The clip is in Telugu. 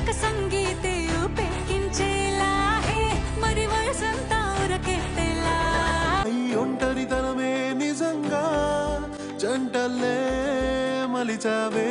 ఒక సంగీతే పెక్కించేలా హే మరి వయసంతా ఉరకెత్తేలా ఒంటరితనమే నిజంగా జంటల్లే మలిచావే